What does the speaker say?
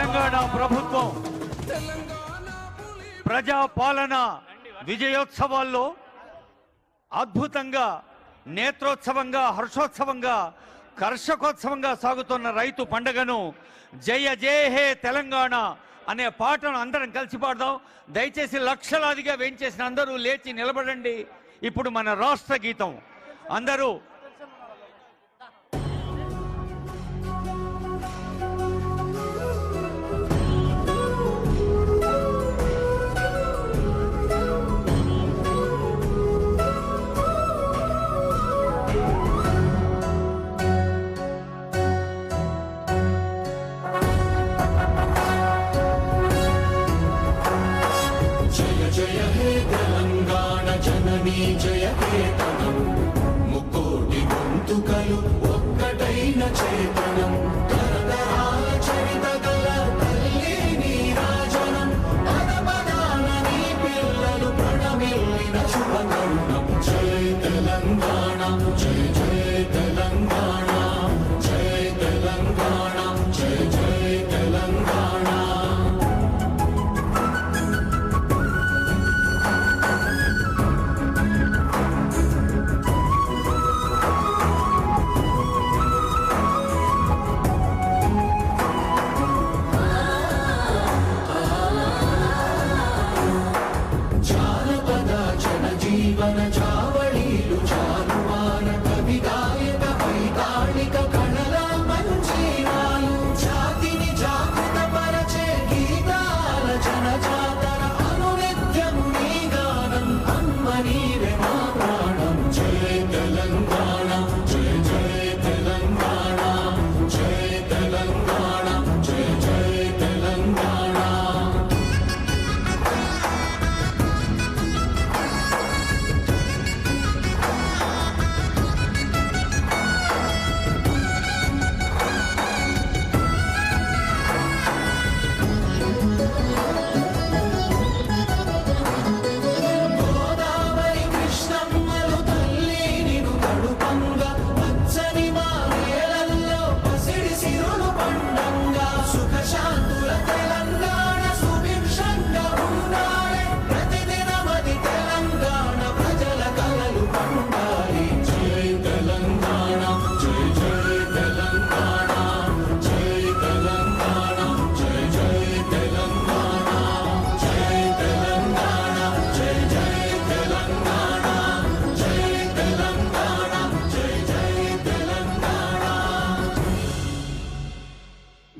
తెలంగాణ ప్రభుత్వం ప్రజాపాలన విజయోత్సవాల్లో అద్భుతంగా నేత్రోత్సవంగా హర్షోత్సవంగా కర్షకోత్సవంగా సాగుతున్న రైతు పండుగను జయ జయ హే తెలంగాణ అనే పాటను అందరం కలిసి పాడదాం. దయచేసి లక్షలాదిగా వేయించేసిన అందరూ లేచి నిలబడండి. ఇప్పుడు మన రాష్ట్ర గీతం అందరూ జయ కేతనం ముక్కోటి గొంతుకలు ఒక్కటైన చేత